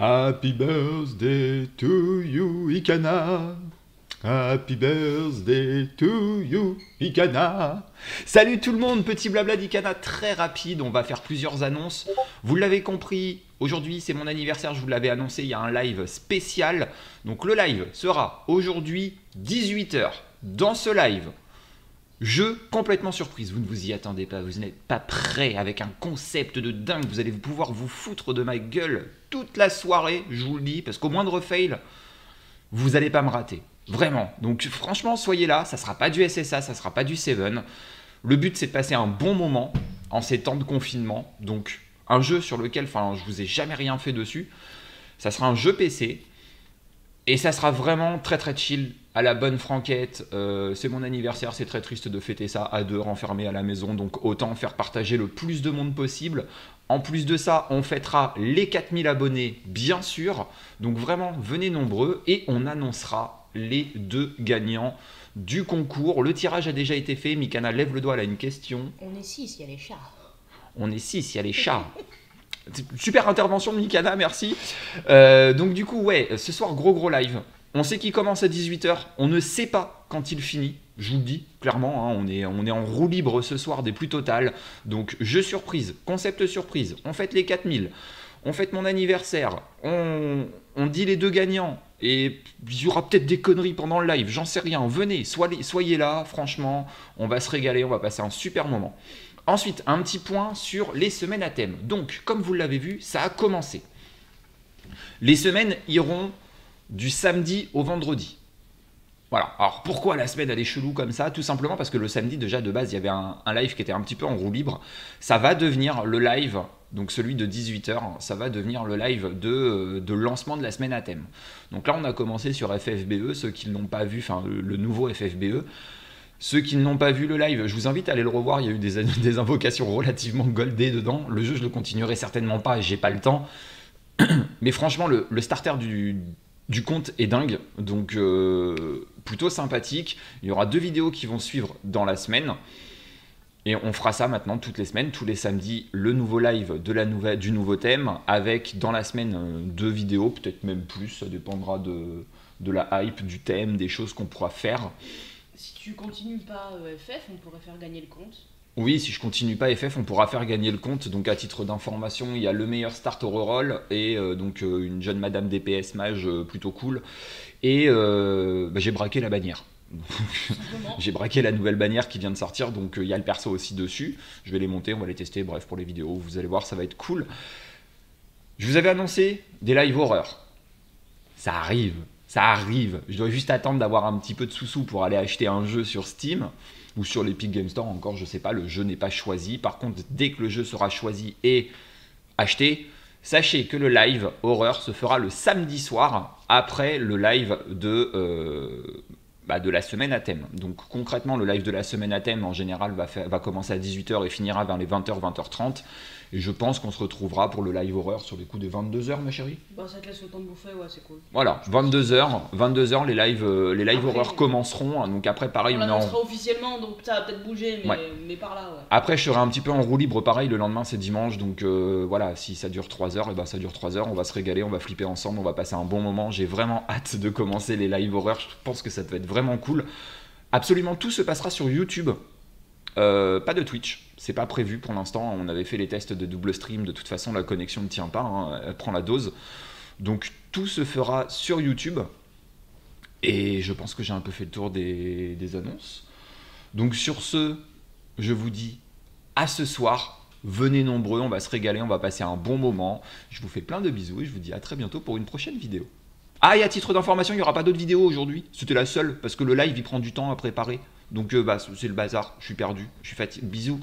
Happy birthday to you, Ikana. Happy birthday to you, Ikana. Salut tout le monde, petit blabla d'Ikana très rapide, on va faire plusieurs annonces. Vous l'avez compris, aujourd'hui c'est mon anniversaire, je vous l'avais annoncé, il y a un live spécial. Donc le live sera aujourd'hui 18 h. Dans ce live, jeu complètement surprise, vous ne vous y attendez pas, vous n'êtes pas prêts, avec un concept de dingue, vous allez pouvoir vous foutre de ma gueule toute la soirée, je vous le dis, parce qu'au moindre fail, vous n'allez pas me rater. Vraiment. Donc franchement, soyez là, ça ne sera pas du SSA, ça ne sera pas du Seven. Le but, c'est de passer un bon moment en ces temps de confinement. Donc un jeu sur lequel, je vous ai jamais rien fait dessus. Ça sera un jeu PC. Et ça sera vraiment très très chill, à la bonne franquette. C'est mon anniversaire, c'est très triste de fêter ça à deux, renfermés à la maison. Donc autant faire partager le plus de monde possible. En plus de ça, on fêtera les 4000 abonnés, bien sûr. Donc vraiment, venez nombreux et on annoncera les deux gagnants du concours. Le tirage a déjà été fait. Mikana lève le doigt, elle a une question. On est 6, il y a les chats. On est 6, il y a les chats. Super intervention de Mikana, merci. Donc du coup, ouais, ce soir, gros live. On sait qu'il commence à 18 h. On ne sait pas quand il finit. Je vous le dis clairement, hein, on est en roue libre ce soir des plus totales. Donc jeu surprise, concept surprise. On fête les 4000. On fête mon anniversaire. On dit les deux gagnants. Et il y aura peut-être des conneries pendant le live. J'en sais rien. Venez, soyez là. Franchement, on va se régaler. On va passer un super moment. Ensuite, un petit point sur les semaines à thème. Donc, comme vous l'avez vu, ça a commencé. Les semaines iront du samedi au vendredi. Voilà. Alors, pourquoi la semaine elle est chelou comme ça? Tout simplement parce que le samedi, déjà de base, il y avait un live qui était un petit peu en roue libre. Ça va devenir le live, donc celui de 18 h, ça va devenir le live de lancement de la semaine à thème. Donc là, on a commencé sur FFBE, ceux qui ne l'ont pas vu, enfin le nouveau FFBE. Ceux qui n'ont pas vu le live, je vous invite à aller le revoir. Il y a eu des invocations relativement goldées dedans. Le jeu, je le continuerai certainement pas, j'ai pas le temps. Mais franchement, le starter du compte est dingue. Donc, plutôt sympathique. Il y aura 2 vidéos qui vont suivre dans la semaine. Et on fera ça maintenant toutes les semaines, tous les samedis, le nouveau live du nouveau thème, avec dans la semaine 2 vidéos, peut-être même plus, ça dépendra de la hype, du thème, des choses qu'on pourra faire. Si tu continues pas FF, on pourrait faire gagner le compte. Oui, si je continue pas FF, on pourra faire gagner le compte. Donc à titre d'information, il y a le meilleur start au reroll et donc une jeune madame DPS mage plutôt cool. Et j'ai braqué la bannière. J'ai braqué la nouvelle bannière qui vient de sortir, donc il y a le perso aussi dessus. Je vais les monter, on va les tester, bref, pour les vidéos, vous allez voir, ça va être cool. Je vous avais annoncé des live horreur. Ça arrive, ça arrive. Je dois juste attendre d'avoir un petit peu de sous-sous pour aller acheter un jeu sur Steam ou sur l'Epic Game Store, encore je sais pas, le jeu n'est pas choisi. Par contre, dès que le jeu sera choisi et acheté, sachez que le live horreur se fera le samedi soir après le live de la semaine à thème. Donc concrètement, le live de la semaine à thème en général va commencer à 18 h et finira vers les 20 h, 20 h 30. Et je pense qu'on se retrouvera pour le live horreur sur les coups des 22 h, ma chérie. Bah ça te laisse le temps de bouffer, ouais, c'est cool. Voilà, 22 h, les live horreur commenceront. Donc après, pareil, on l'annoncera officiellement, donc ça va peut-être bouger, mais par là, ouais. Après, je serai un petit peu en roue libre, pareil, le lendemain c'est dimanche, donc voilà, si ça dure 3 h, et ben ça dure 3 h, on va se régaler, on va flipper ensemble, on va passer un bon moment. J'ai vraiment hâte de commencer les live horreur, je pense que ça va être vraiment cool. Absolument tout se passera sur YouTube. Pas de Twitch, c'est pas prévu pour l'instant. On avait fait les tests de double stream, de toute façon la connexion ne tient pas, hein, elle prend la dose. Donc tout se fera sur YouTube. Et je pense que j'ai un peu fait le tour des annonces. Donc sur ce, je vous dis à ce soir. Venez nombreux, on va se régaler, on va passer un bon moment. Je vous fais plein de bisous et je vous dis à très bientôt pour une prochaine vidéo. Ah, et à titre d'information, il n'y aura pas d'autres vidéos aujourd'hui. C'était la seule, parce que le live, il prend du temps à préparer. Donc, c'est le bazar. Je suis perdu. Je suis fatigué. Bisous.